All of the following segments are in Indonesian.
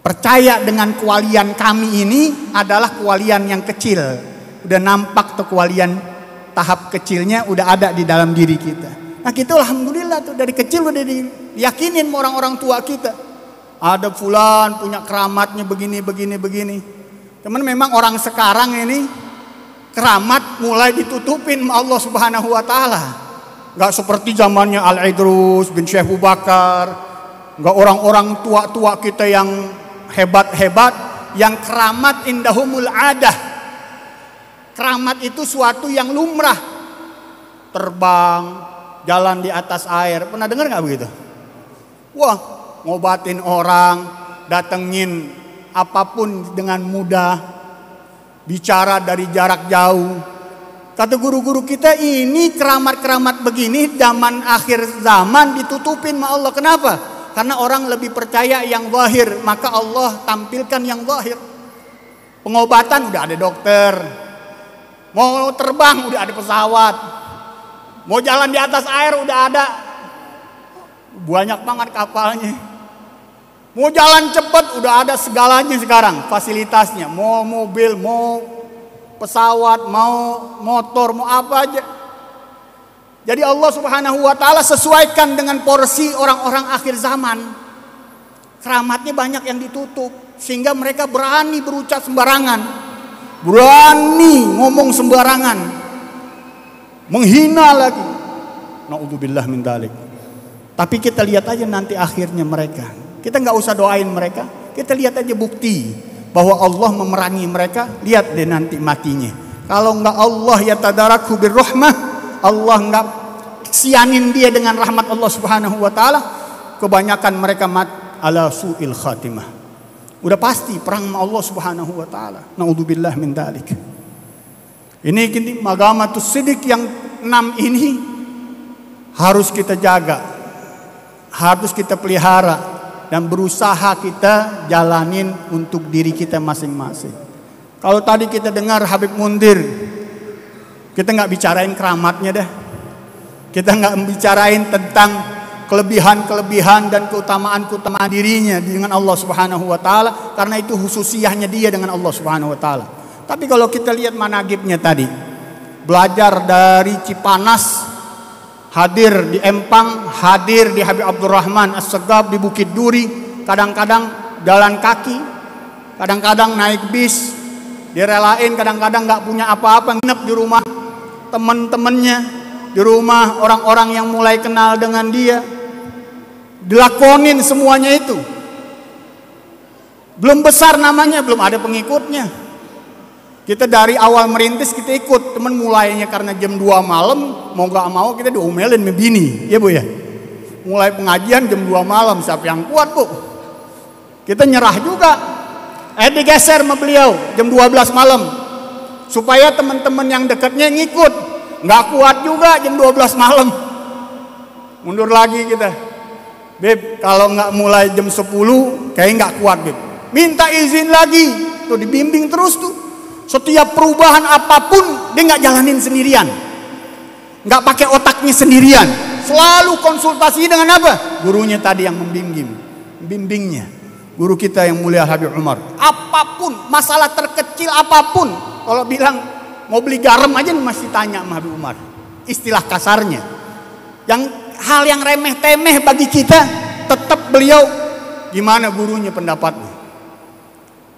percaya dengan kewalian kami ini adalah kewalian yang kecil. Udah nampak tuh kewalian tahap kecilnya udah ada di dalam diri kita. Nah kita alhamdulillah tuh dari kecil udah diyakinin orang-orang tua kita. Ada fulan punya keramatnya begini. Cuman memang orang sekarang ini keramat mulai ditutupin sama Allah Subhanahu wa taala. Enggak seperti zamannya Al-Idrus bin Syekh Abu Bakar. Enggak orang-orang tua-tua kita yang hebat-hebat yang keramat indahumul adah. Keramat itu suatu yang lumrah. Terbang, jalan di atas air. Pernah dengar enggak begitu? Wah, ngobatin orang, datengin apapun dengan mudah, bicara dari jarak jauh. Kata guru-guru kita, ini keramat-keramat begini zaman akhir zaman ditutupin sama Allah. Kenapa? Karena orang lebih percaya yang zahir, maka Allah tampilkan yang zahir. Pengobatan udah ada dokter, mau terbang udah ada pesawat, mau jalan di atas air udah ada, banyak banget kapalnya. Mau jalan cepat udah ada segalanya sekarang, fasilitasnya. Mau mobil, mau pesawat, mau motor, mau apa aja. Jadi Allah Subhanahu wa taala sesuaikan dengan porsi orang-orang akhir zaman. Keramatnya banyak yang ditutup sehingga mereka berani berucap sembarangan. Berani ngomong sembarangan. Menghina lagi. Naudzubillah min dzalik. Tapi kita lihat aja nanti akhirnya mereka. Kita nggak usah doain mereka, kita lihat aja bukti bahwa Allah memerangi mereka. Lihat deh nanti matinya. Kalau nggak Allah ya tadaraku birrahmah, Allah nggak sianin dia dengan rahmat Allah Subhanahu wa taala, kebanyakan mereka mat ala su'il khatimah. Udah pasti perang sama Allah Subhanahu wa taala. Naudzubillah min dzalik. Ini gini magamatus siddiq yang 6 ini harus kita jaga, harus kita pelihara dan berusaha kita jalanin untuk diri kita masing-masing. Kalau tadi kita dengar Habib Mundir, kita nggak bicarain keramatnya dah. Kita nggak bicarain tentang kelebihan-kelebihan dan keutamaan-keutamaan dirinya dengan Allah Subhanahu wa taala, karena itu khususiyahnya dia dengan Allah Subhanahu wa taala. Tapi kalau kita lihat managibnya tadi, belajar dari Cipanas, hadir di Empang, hadir di Habib Abdurrahman As-Segaf di Bukit Duri, kadang-kadang jalan kaki, kadang-kadang naik bis, direlain, kadang-kadang nggak punya apa-apa, nginep di rumah teman-temannya, di rumah orang-orang yang mulai kenal dengan dia, dilakonin semuanya itu. Belum besar namanya, belum ada pengikutnya. Kita dari awal merintis kita ikut, teman mulainya karena jam 2 malam, mau gak mau kita diomelin sama bini, ya Bu ya. Mulai pengajian jam 2 malam, siapa yang kuat Bu? Kita nyerah juga. Digeser sama beliau jam 12 malam, supaya teman-teman yang dekatnya ngikut. Gak kuat juga jam 12 malam, mundur lagi kita. Beb, kalau gak mulai jam 10, kayaknya gak kuat Beb. Minta izin lagi, tuh dibimbing terus tuh. Setiap perubahan apapun dia nggak jalanin sendirian, nggak pakai otaknya sendirian, selalu konsultasi dengan apa? Gurunya tadi yang bimbingnya, guru kita yang mulia Habib Umar. Apapun masalah terkecil apapun, kalau bilang mau beli garam aja masih tanya sama Habib Umar. Istilah kasarnya, yang hal yang remeh-temeh bagi kita, tetap beliau gimana gurunya pendapatnya,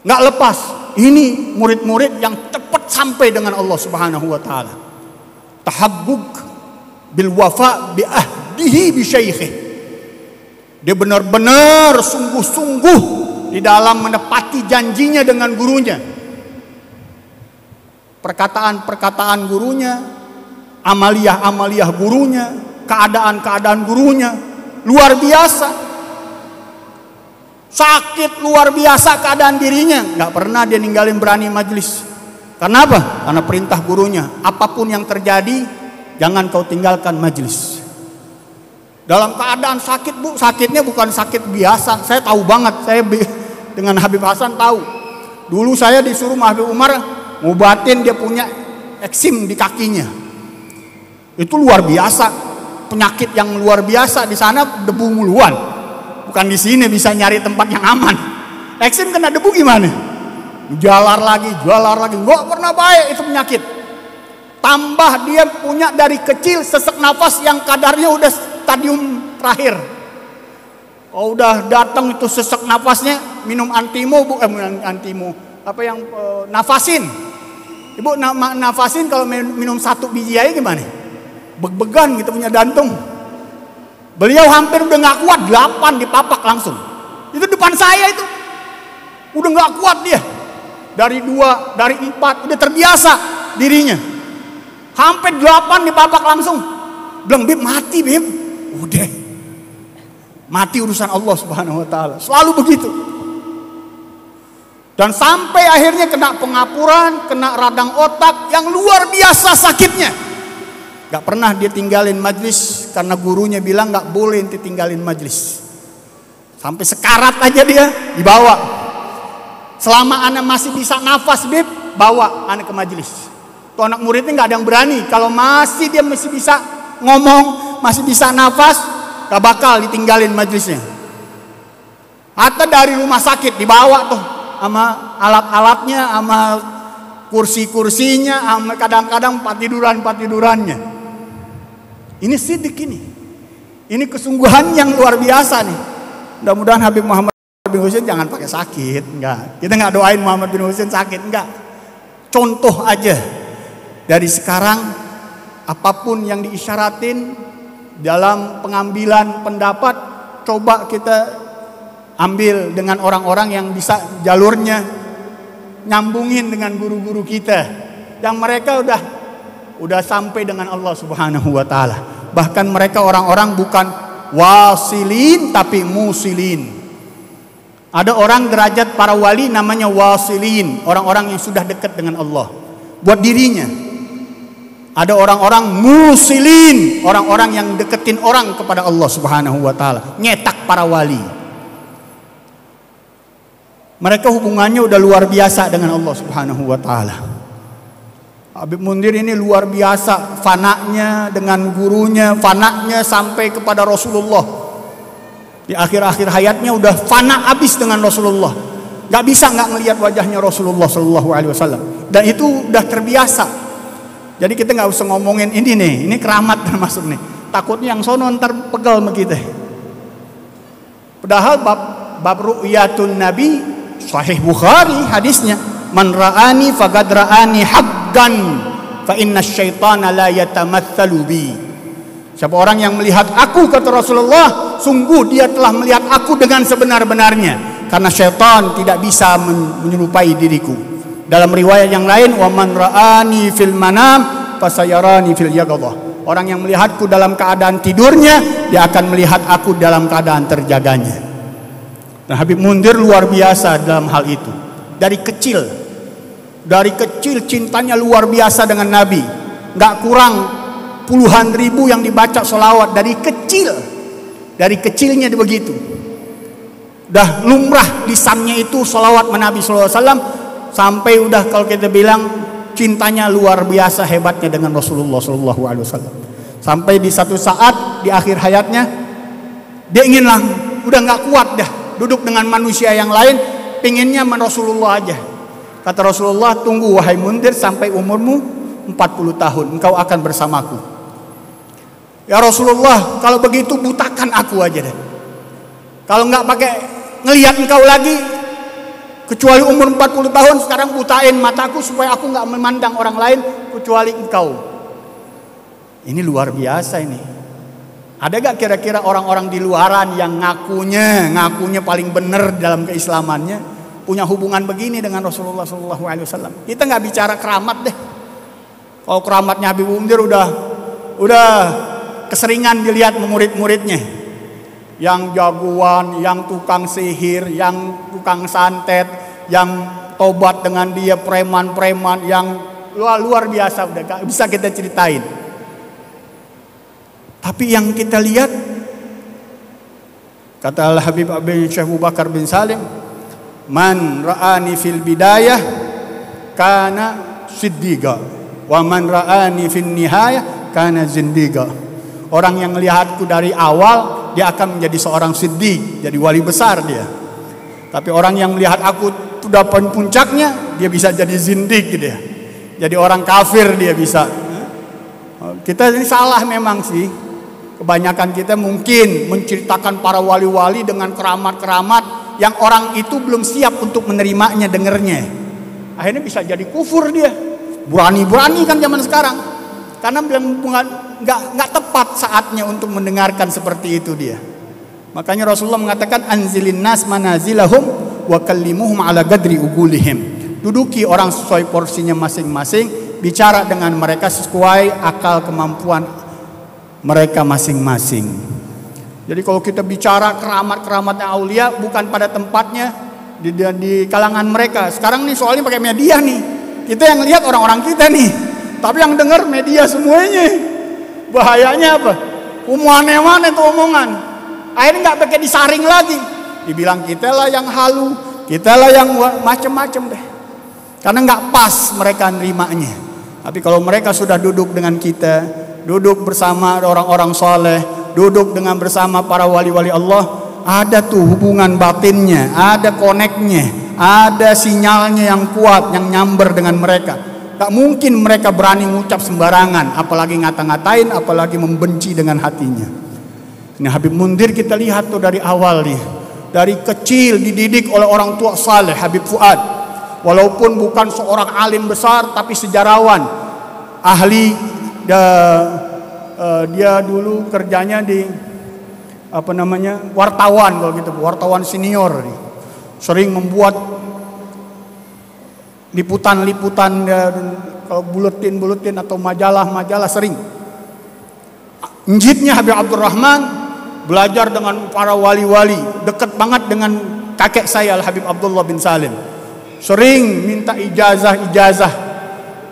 nggak lepas. Ini murid-murid yang cepat sampai dengan Allah Subhanahu wa taala. Tahagguk bil wafa bi ahdihi bi syaikhih. Dia benar-benar sungguh-sungguh di dalam menepati janjinya dengan gurunya. Perkataan-perkataan gurunya, amaliyah-amaliyah gurunya, keadaan-keadaan gurunya luar biasa. Sakit luar biasa keadaan dirinya, nggak pernah dia ninggalin berani majelis. Karena apa? Karena perintah gurunya, apapun yang terjadi jangan kau tinggalkan majelis. Dalam keadaan sakit Bu, sakitnya bukan sakit biasa. Saya tahu banget, saya dengan Habib Hasan tahu. Dulu saya disuruh Habib Umar ngobatin, dia punya eksim di kakinya. Itu luar biasa, penyakit yang luar biasa. Di sana debu muluan. Bukan di sini bisa nyari tempat yang aman. eksim kena debu gimana? Jalar lagi, nggak pernah baik itu penyakit. Tambah dia punya dari kecil sesak nafas yang kadarnya udah stadium terakhir. Oh, udah datang itu sesak nafasnya, minum nafasin. Ibu nafasin kalau minum 1 biji aja gimana? Beg-began gitu punya jantung. Beliau hampir udah nggak kuat, 8 dipapak langsung. Itu depan saya itu. Udah nggak kuat dia. Dari 2, dari 4 udah terbiasa dirinya. Hampir 8 dipapak langsung. Bilang, Bib mati Bib. Udah. Mati urusan Allah Subhanahu wa taala. Selalu begitu. Dan sampai akhirnya kena pengapuran, kena radang otak yang luar biasa sakitnya. Gak pernah dia tinggalin majlis karena gurunya bilang gak boleh ente tinggalin majlis. Sampai sekarat aja dia dibawa. Selama anak masih bisa nafas Bib, bawa anak ke majlis. Tuh anak muridnya gak ada yang berani. Kalau dia masih bisa ngomong, masih bisa nafas, gak bakal ditinggalin majlisnya. Atau dari rumah sakit dibawa tuh sama alat-alatnya, sama kursi-kursinya, sama kadang-kadang patidurannya. Ini sidik ini. Ini kesungguhan yang luar biasa nih. Mudah-mudahan Habib Muhammad bin Husain jangan pakai sakit, enggak. Kita enggak doain Muhammad bin Husain sakit, enggak. Contoh aja. Dari sekarang apapun yang diisyaratin dalam pengambilan pendapat, coba kita ambil dengan orang-orang yang bisa jalurnya nyambungin dengan guru-guru kita yang mereka udah sampai dengan Allah Subhanahu wa taala. Bahkan mereka orang-orang bukan wasilin tapi musilin. Ada orang derajat para wali namanya wasilin, orang-orang yang sudah dekat dengan Allah buat dirinya. Ada orang-orang musilin, orang-orang yang deketin orang kepada Allah Subhanahu wa taala, nyetak para wali. Mereka hubungannya udah luar biasa dengan Allah Subhanahu wa taala. Habib Mundir ini luar biasa fanaknya dengan gurunya, fanaknya sampai kepada Rasulullah. Di akhir-akhir hayatnya udah fana habis dengan Rasulullah. Gak bisa gak ngelihat wajahnya Rasulullah sallallahu alaihi wasallam. Dan itu udah terbiasa. Jadi kita gak usah ngomongin ini nih, ini keramat termasuk nih. Takutnya yang sono ntar pegal sama kita. Padahal bab ru'yatun Nabi Sahih Bukhari hadisnya, man ra'ani faqad ra'ani haqqan fa inna syaitana la yatamatsalu bi. Siapa orang yang melihat aku, kata Rasulullah, sungguh dia telah melihat aku dengan sebenar-benarnya, karena syaitan tidak bisa menyerupai diriku. Dalam riwayat yang lain, wa man ra'ani fil manam fasayarani fil yaqadhah. Orang yang melihatku dalam keadaan tidurnya, dia akan melihat aku dalam keadaan terjaganya. Nah, Habib Mundir luar biasa dalam hal itu. Dari kecil cintanya luar biasa dengan Nabi. Gak kurang puluhan ribu yang dibaca sholawat dari kecil. Dari kecilnya begitu. Udah lumrah lisannya itu sholawat Nabi SAW. Sampai udah kalau kita bilang cintanya luar biasa hebatnya dengan Rasulullah SAW. Sampai di satu saat di akhir hayatnya dia inginlah, udah gak kuat dah duduk dengan manusia yang lain, pinginnya sama Rasulullah aja. Kata Rasulullah, tunggu wahai Mundir sampai umurmu 40 tahun, engkau akan bersamaku. Ya Rasulullah, kalau begitu butakan aku aja deh. Kalau nggak pakai ngelihat engkau lagi, kecuali umur 40 tahun, sekarang butain mataku supaya aku nggak memandang orang lain kecuali engkau. Ini luar biasa ini. Ada gak kira-kira orang-orang di luaran yang ngakunya paling benar dalam keislamannya, punya hubungan begini dengan Rasulullah SAW? Kita nggak bicara keramat deh. Kalau keramatnya Habib Mundir udah keseringan dilihat murid-muridnya, yang jagoan, yang tukang sihir, yang tukang santet, yang tobat dengan dia preman-preman, yang luar biasa, udah gak bisa kita ceritain. Tapi yang kita lihat, kata Al-Habib bin Syekh Abu Bakar bin Salim, man ra'ani fil bidayah kana siddiqa wa man ra'ani fil nihayah kana zindiqa. Orang yang melihatku dari awal, dia akan menjadi seorang siddiq, jadi wali besar dia. Tapi orang yang melihat aku sudah puncaknya, dia bisa jadi zindik gitu ya. Jadi orang kafir dia bisa. Kita ini salah memang sih. Kebanyakan kita mungkin menceritakan para wali-wali dengan keramat-keramat yang orang itu belum siap untuk menerimanya, dengernya. Akhirnya bisa jadi kufur dia. Berani-berani kan zaman sekarang. Karena belum nggak tepat saatnya untuk mendengarkan seperti itu dia. Makanya Rasulullah mengatakan anzilin nas manazilahum wa kallimuhum ala qadri ugulihim. Duduki orang sesuai porsinya masing-masing, bicara dengan mereka sesuai akal kemampuan mereka masing-masing. Jadi kalau kita bicara keramat-keramatnya aulia bukan pada tempatnya di kalangan mereka. Sekarang nih soalnya pakai media nih. Kita yang lihat orang-orang kita nih. Tapi yang dengar media semuanya. Bahayanya apa? Aneh-aneh itu omongan. Akhirnya nggak pakai disaring lagi. Dibilang kita lah yang halu, kita lah yang macem-macem deh. Karena nggak pas mereka nerimanya. Tapi kalau mereka sudah duduk dengan kita, duduk bersama orang-orang soleh, duduk dengan bersama para wali-wali Allah, ada tuh hubungan batinnya, ada koneknya, ada sinyalnya yang kuat, yang nyamber dengan mereka. Gak mungkin mereka berani ngucap sembarangan, apalagi ngata-ngatain, apalagi membenci dengan hatinya. Ini Habib Mundir kita lihat tuh dari awal nih. Dari kecil dididik oleh orang tua saleh, Habib Fuad. Walaupun bukan seorang alim besar, tapi sejarawan, ahli. Dia dulu kerjanya di wartawan kalau gitu, wartawan senior. Sering membuat liputan-liputan kalau buletin atau majalah sering. Njitnya Habib Abdurrahman belajar dengan para wali-wali, dekat banget dengan kakek saya Al Habib Abdullah bin Salim. Sering minta ijazah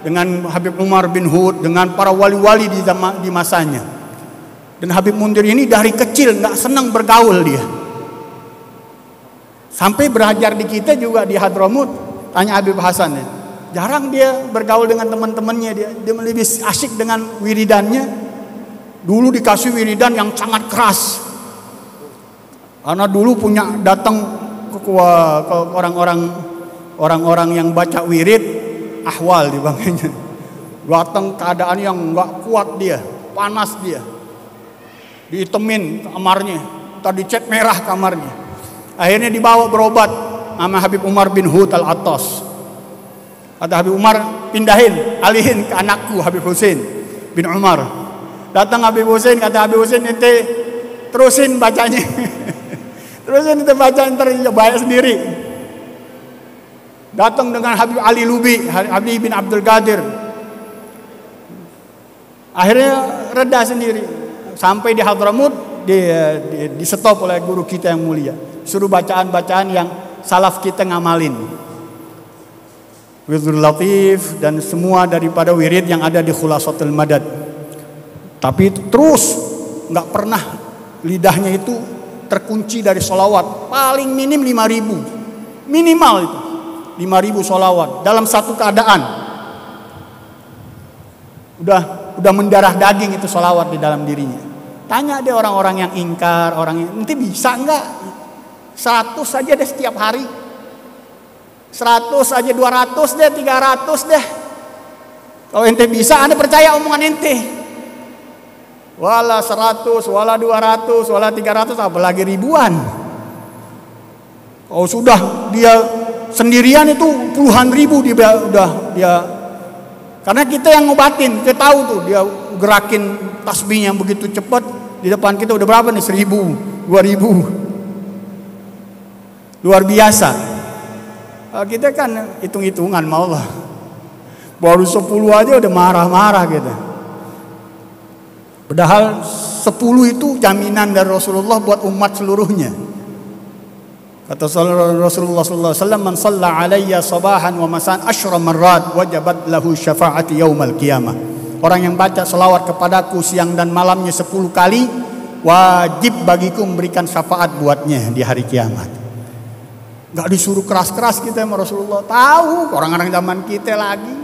dengan Habib Umar bin Hud, dengan para wali-wali di masanya. Dan Habib Mundir ini dari kecil nggak senang bergaul dia. Sampai belajar di kita juga di Hadramut, tanya Habib Hasan ya. Jarang dia bergaul dengan teman-temannya, dia lebih asyik dengan wiridannya. Dulu dikasih wiridan yang sangat keras. Karena dulu datang ke orang-orang yang baca wirid, ahwal dipanggilnya. Datang keadaan yang nggak kuat dia, panas dia. Diitemin kamarnya, tadi cat merah kamarnya. Akhirnya dibawa berobat sama Habib Umar bin Hud Al-Attas. Kata Habib Umar, alihin ke anakku Habib Husain bin Umar. Datang Habib Husain, kata Habib Husain, ente terusin bacanya. Terusin ente baca, ntar bayar sendiri. Datang dengan Habib Ali Lubi, Habib bin Abdul Qadir. Akhirnya reda sendiri. Sampai di Hadramut, di stop oleh guru kita yang mulia. Suruh bacaan-bacaan yang salaf kita ngamalin. Wirdul Latif dan semua daripada wirid yang ada di Khulasatul Madad. Tapi terus nggak pernah lidahnya itu terkunci dari sholawat. Paling minim 5.000, minimal itu 5.000 sholawat dalam satu keadaan. Udah mendarah daging itu sholawat di dalam dirinya. Tanya deh orang-orang yang ingkar, orang yang nanti bisa nggak 100 saja deh setiap hari, 100 aja, 200 deh, 300 deh. Kalau ente bisa, anda percaya omongan ente. Wala 100, wala 200, wala 300, apalagi ribuan. Oh sudah dia sendirian itu puluhan ribu dia karena kita yang ngobatin, kita tahu tuh dia gerakin tasbihnya begitu cepat. Di depan kita udah berapa nih? 1.000, 2.000. Luar biasa. Kita kan hitung-hitungan maulah. Baru 10 aja udah marah-marah gitu. Padahal 10 itu jaminan dari Rasulullah buat umat seluruhnya. Kata Rasulullah sallallahu alaihi wasallam, "Man shalla alayya sabahan wa masan 10 marrat wajabat lahu syafa'ati yaumal qiyamah." Orang yang baca selawat kepadaku siang dan malamnya 10 kali, wajib bagiku memberikan syafaat buatnya di hari kiamat. Gak disuruh keras-keras kita sama Rasulullah. Tahu orang-orang zaman kita lagi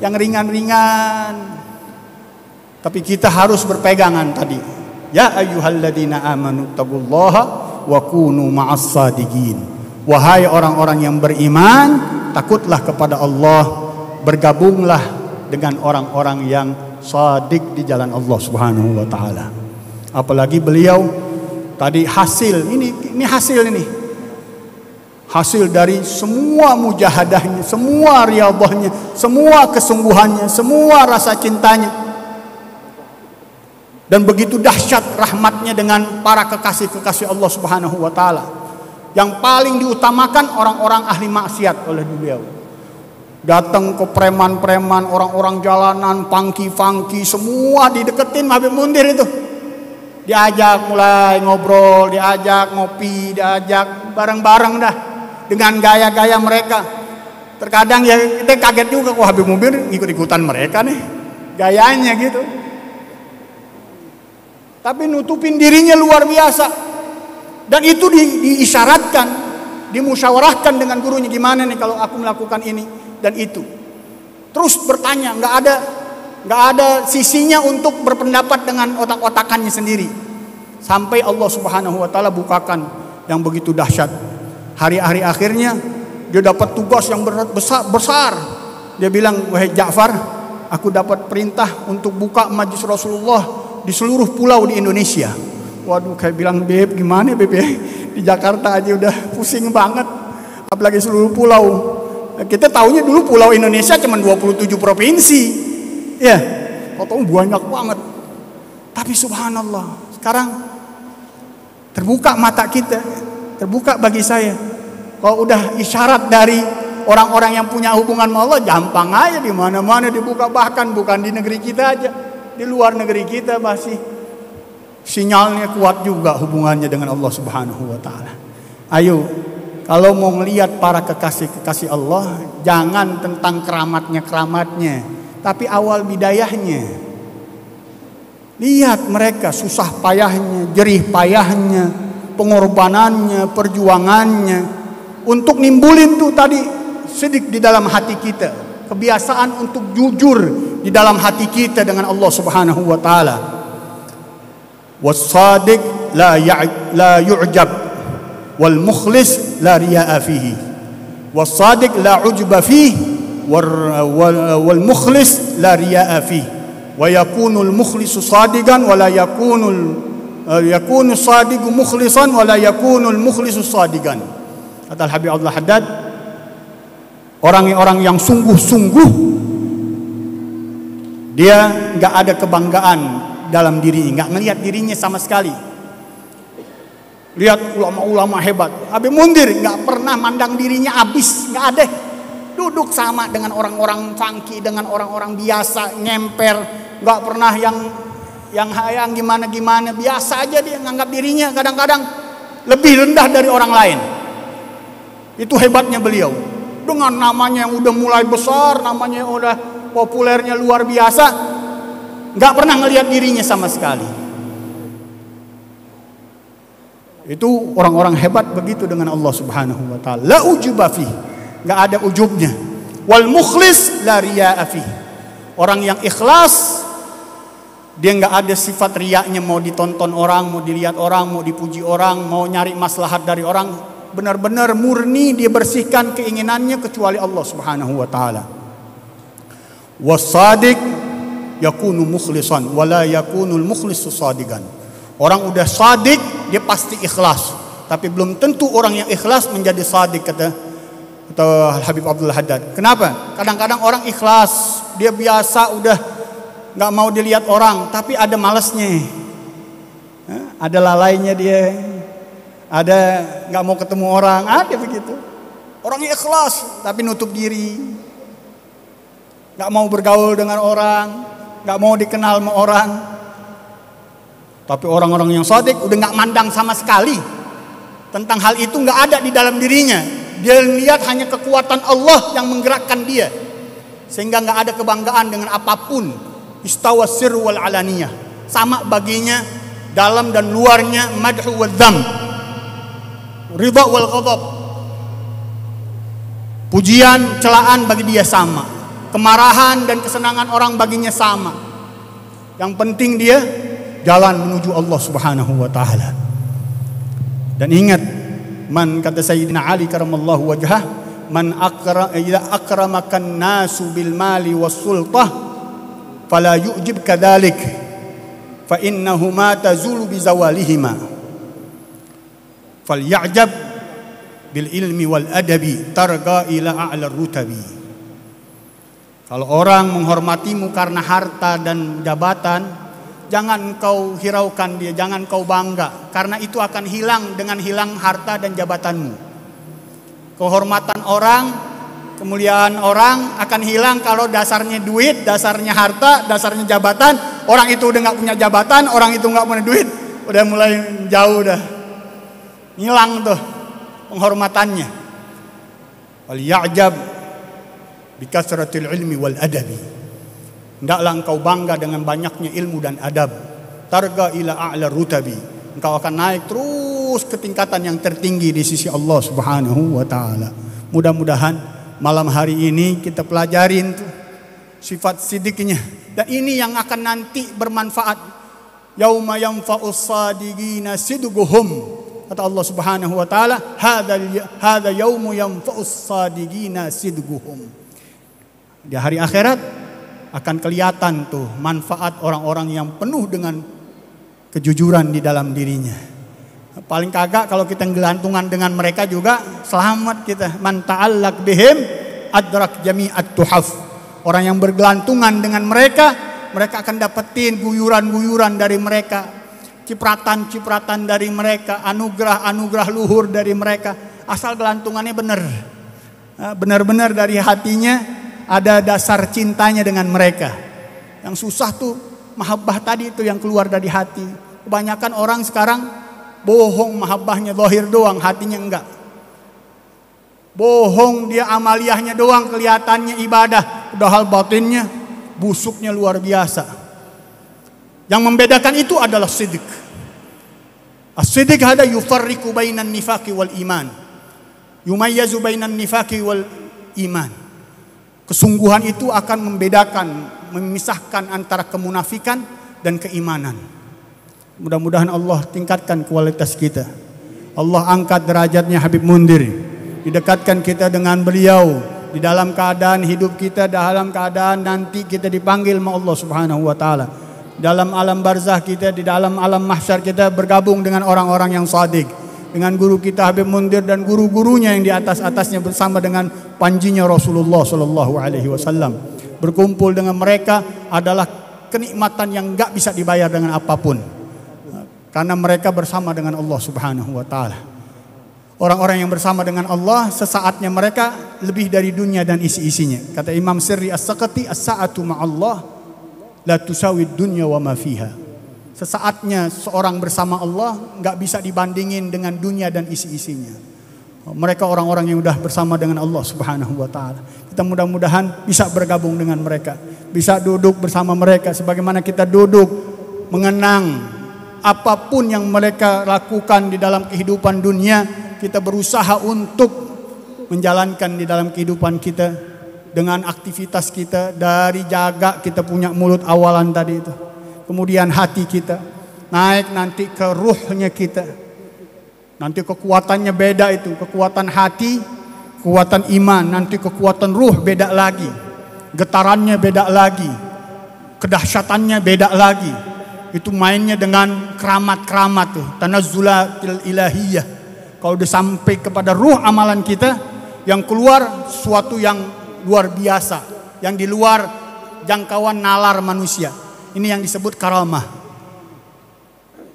yang ringan-ringan. Tapi kita harus berpegangan tadi. Ya ayyuhalladzina amanu taqullaha wa kunu ma'as sadiqin. Wahai orang-orang yang beriman, takutlah kepada Allah, bergabunglah dengan orang-orang yang shadiq di jalan Allah Subhanahu wa taala. Apalagi beliau tadi hasil ini hasil ini. Hasil dari semua mujahadahnya, semua riyadhahnya, semua kesungguhannya, semua rasa cintanya. Dan begitu dahsyat rahmatnya dengan para kekasih-kekasih Allah Subhanahu wa taala. Yang paling diutamakan orang-orang ahli maksiat oleh beliau. Datang ke preman-preman, orang-orang jalanan, funky-funky, semua dideketin Habib Mundir itu. Diajak mulai ngobrol, diajak ngopi, diajak bareng-bareng dah. Dengan gaya-gaya mereka. Terkadang ya kita kaget juga, wah Habib Mundir ikut-ikutan mereka nih. Gayanya gitu. Tapi nutupin dirinya luar biasa. Dan itu diisyaratkan, dimusyawarahkan dengan gurunya, gimana nih kalau aku melakukan ini dan itu. Terus bertanya, nggak ada sisinya untuk berpendapat dengan otak-otakannya sendiri. Sampai Allah Subhanahu wa taala bukakan yang begitu dahsyat. Hari-hari akhirnya dia dapat tugas yang besar. Dia bilang, wahai Ja'far, aku dapat perintah untuk buka majlis Rasulullah di seluruh pulau di Indonesia. Waduh, kayak bilang, Beb, gimana Beb ya? Di Jakarta aja udah pusing banget, apalagi seluruh pulau. Kita taunya dulu pulau Indonesia cuma 27 provinsi. Ya, kok banyak banget. Tapi subhanallah, sekarang terbuka mata kita, terbuka bagi saya. Kalau udah isyarat dari orang-orang yang punya hubungan sama Allah, gampang aja di mana-mana dibuka, bahkan bukan di negeri kita aja, di luar negeri kita masih sinyalnya kuat juga hubungannya dengan Allah Subhanahu wa taala. Ayo, kalau mau melihat para kekasih-kekasih Allah, jangan tentang keramatnya, tapi awal bidayahnya. Lihat mereka susah payahnya, jerih payahnya, pengorbanannya, perjuangannya untuk nimbulin tuh tadi sidik di dalam hati kita, kebiasaan untuk jujur di dalam hati kita dengan Allah Subhanahu wa taala. Was-sadiq la yu'jab wal mukhlis la riya'a fihi. Was-sadiq la ujba fihi wal mukhlis la riya'a fihi. Wa yakunul mukhlisu sadiqan wa la yakunu sadiqu mukhlisan wa la yakunul mukhlisu sadiqan. Kata Habib Abdul Haddad, orang-orang yang sungguh-sungguh dia enggak ada kebanggaan dalam diri, nggak ngelihat dirinya sama sekali. Lihat ulama-ulama hebat, Habib Mundir nggak pernah mandang dirinya habis, nggak ada. Duduk sama dengan orang-orang funky, dengan orang-orang biasa, ngemper, nggak pernah yang gimana-gimana, biasa aja dia nganggap dirinya kadang-kadang lebih rendah dari orang lain. Itu hebatnya beliau. Dengan namanya yang udah mulai besar, namanya yang udah populernya luar biasa, nggak pernah ngelihat dirinya sama sekali. Itu orang-orang hebat begitu dengan Allah Subhanahu wa taala. La ujuba fi, nggak ada ujubnya. Wal mukhlis la riya'a fi. Orang yang ikhlas, dia nggak ada sifat riyaknya, mau ditonton orang, mau dilihat orang, mau dipuji orang, mau nyari maslahat dari orang. Benar-benar murni dia bersihkan keinginannya kecuali Allah Subhanahu wa taala. Was-sadiq yakunu mukhlisan wala yakunul mukhlisu sadiqan. Orang udah sadiq dia pasti ikhlas, tapi belum tentu orang yang ikhlas menjadi sadiq, kata Habib Abdul Haddad. Kenapa? Kadang-kadang orang ikhlas, dia biasa udah nggak mau dilihat orang, tapi ada malasnya, ada lalainya dia, ada nggak mau ketemu orang, ada begitu. Orang yang ikhlas tapi nutup diri, nggak mau bergaul dengan orang, nggak mau dikenal sama orang. Tapi orang-orang yang shadiq udah nggak mandang sama sekali tentang hal itu, nggak ada di dalam dirinya. Dia lihat hanya kekuatan Allah yang menggerakkan dia, sehingga nggak ada kebanggaan dengan apapun. Istawa sirru wal alaniyah, sama baginya dalam dan luarnya, madhu wal dzam, ridha wal ghadab. Pujian, celaan bagi dia sama, kemarahan dan kesenangan orang baginya sama. Yang penting dia jalan menuju Allah Subhanahu wa taala. Dan ingat, Man, kata Sayyidina Ali karamallahu wajhah, man idza akramakan nasu bil mali was sultah fala yu'jib kadzalik fa innahuma tazulu bi zawalihima falyajab bil ilmi wal adabi targa ila a'la rutabi. Kalau orang menghormatimu karena harta dan jabatan, jangan kau hiraukan dia, jangan kau bangga, karena itu akan hilang dengan hilang harta dan jabatanmu. Kehormatan orang, kemuliaan orang akan hilang kalau dasarnya duit, dasarnya harta, dasarnya jabatan. Orang itu udah nggak punya jabatan, orang itu nggak punya duit, udah mulai jauh, dah hilang tuh penghormatannya. Wal ya'jab bi kasratil ilmi wal adabi. Hendaklah engkau bangga dengan banyaknya ilmu dan adab. Targa ila a'la rutabi. Engkau akan naik terus ke tingkatan yang tertinggi di sisi Allah Subhanahu wa taala. Mudah-mudahan malam hari ini kita pelajarin tuh sifat sidiknya, dan ini yang akan nanti bermanfaat. Yauma yanfa'us sadiqina sidquhum. Kata Allah Subhanahu wa taala, hadza yaumu yanfa'us sadiqina sidquhum. Di hari akhirat akan kelihatan tuh manfaat orang-orang yang penuh dengan kejujuran di dalam dirinya. Paling kagak kalau kita gelantungan dengan mereka juga selamat kita. Man ta'allaq bihim adrak jami'at tuhaf. Orang yang bergelantungan dengan mereka, mereka akan dapetin guyuran-guyuran dari mereka, cipratan-cipratan dari mereka, anugerah-anugerah luhur dari mereka. Asal gelantungannya benar. Benar-benar dari hatinya ada dasar cintanya dengan mereka. Yang susah tuh mahabbah tadi itu yang keluar dari hati. Kebanyakan orang sekarang bohong, mahabbahnya zahir doang, hatinya enggak. Bohong, dia amaliyahnya doang, kelihatannya ibadah, padahal batinnya busuknya luar biasa. Yang membedakan itu adalah sidq. As-sidq hada yufarriqu bainan nifaqi wal iman. Yumayyazu bainan nifaqi wal iman. Kesungguhan itu akan membedakan, memisahkan antara kemunafikan dan keimanan. Mudah-mudahan Allah tingkatkan kualitas kita. Allah angkat derajatnya Habib Mundir, didekatkan kita dengan beliau di dalam keadaan hidup kita, dalam keadaan nanti kita dipanggil sama Allah Subhanahu wa taala. Dalam alam barzah kita, di dalam alam mahsyar kita bergabung dengan orang-orang yang shadiq, dengan guru kita Habib Mundir dan guru-gurunya yang di atas-atasnya bersama dengan panjinya Rasulullah sallallahu alaihi wasallam. Berkumpul dengan mereka adalah kenikmatan yang enggak bisa dibayar dengan apapun. Karena mereka bersama dengan Allah Subhanahu wa taala. Orang-orang yang bersama dengan Allah, sesaatnya mereka lebih dari dunia dan isi-isinya. Kata Imam Sirri As-Saqati, as-sa'atu ma'allah la tusawid dunya wa ma fiha. Sesaatnya seorang bersama Allah nggak bisa dibandingin dengan dunia dan isi-isinya. Mereka orang-orang yang udah bersama dengan Allah Subhanahu wa taala. Kita mudah-mudahan bisa bergabung dengan mereka, bisa duduk bersama mereka sebagaimana kita duduk mengenang apapun yang mereka lakukan di dalam kehidupan dunia, kita berusaha untuk menjalankan di dalam kehidupan kita dengan aktivitas kita, dari jaga kita punya mulut awalan tadi itu. Kemudian hati kita naik nanti ke ruhnya kita. Nanti kekuatannya beda itu. Kekuatan hati, kekuatan iman. Nanti kekuatan ruh beda lagi. Getarannya beda lagi. Kedahsyatannya beda lagi. Itu mainnya dengan keramat-keramat tuh. Tanazzulatil ilahiyah. Kalau udah sampai kepada ruh amalan kita, yang keluar sesuatu yang luar biasa. Yang di luar jangkauan nalar manusia. Ini yang disebut karamah.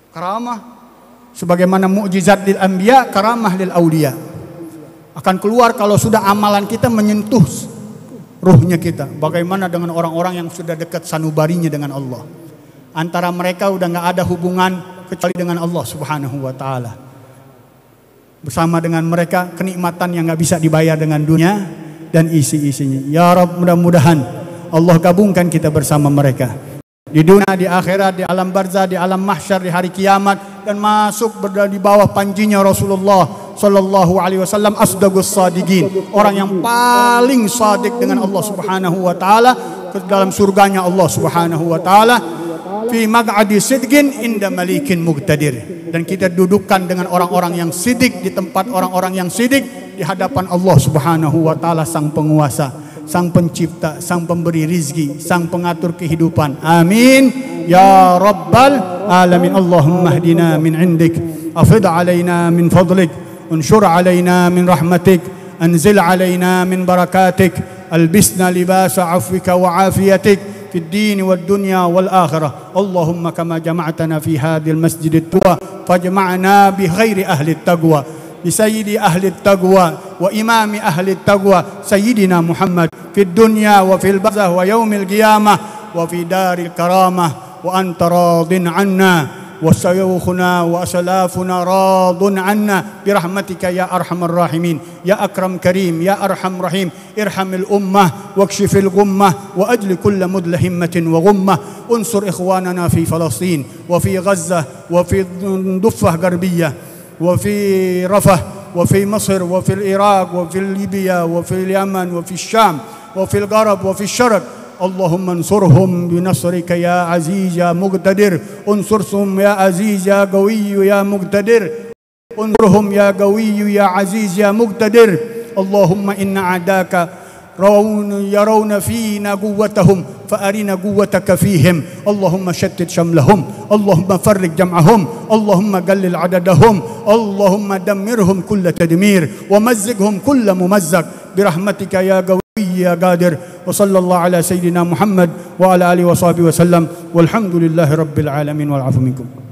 Karamah sebagaimana mukjizat lil anbiya, karamah lil auliya. Akan keluar kalau sudah amalan kita menyentuh ruhnya kita. Bagaimana dengan orang-orang yang sudah dekat sanubarinya dengan Allah? Antara mereka udah nggak ada hubungan kecuali dengan Allah Subhanahu wa taala. Bersama dengan mereka kenikmatan yang nggak bisa dibayar dengan dunia dan isi-isinya. Ya Rabb, mudah-mudahan Allah gabungkan kita bersama mereka. Di dunia, di akhirat, di alam barzah, di alam mahsyar, di hari kiamat, dan masuk berada di bawah panjinya Rasulullah sallallahu alaihi wasallam, asdaqus sadiqin, orang yang paling shadiq dengan Allah Subhanahu wa taala, ke dalam surganya Allah Subhanahu wa taala. fi maq'adi sidqin inda malikin muqtadir. Dan kita dudukkan dengan orang-orang yang sidik, di tempat orang-orang yang sidik, di hadapan Allah Subhanahu wa taala, sang penguasa, sang pencipta, sang pemberi rizki, sang pengatur kehidupan. Amin ya rabbal alamin. Allahumma hdina min indik, afid alaina min fadlik, unshur alaina min rahmatik, anzil alaina min barakatik, albisna libasa afwika wa afiyatik في الدين والدنيا والآخرة. اللهم كما جمعتنا في هذا المسجد التقوى فاجمعنا بخير أهل التقوى، بسيد أهل التقوى وإمام أهل التقوى سيدنا محمد في الدنيا وفي البرزخ ويوم القيامة وفي دار الكرامة. وأنت راض عنا وشيوخنا وأسلافنا راض عنا برحمتك يا أرحم الراحمين، يا أكرم كريم، يا أرحم رحيم. ارحم الأمة واكشف الغمة وأجل كل مدلهمة وغمة. انصر إخواننا في فلسطين وفي غزة وفي ضفة غربية وفي رفح وفي مصر وفي العراق وفي ليبيا وفي اليمن وفي الشام وفي الغرب وفي الشرق. اللهم انصرهم بنصرك يا عزيز يا مقتدر. انصرهم يا عزيز يا قوي يا مقتدر. انصرهم يا قوي يا عزيز يا مقتدر. اللهم إن أعداءك يرون فينا قوتهم فأرنا قوتك فيهم. اللهم شتت شملهم، اللهم فرق جمعهم، اللهم قلل عددهم، اللهم دمرهم كل تدمير ومزقهم كل ممزق برحمتك يا قوي يا قادر. وصلى الله على سيدنا محمد وعلى آله وصحبه وسلم، والحمد لله رب العالمين والعفو منكم.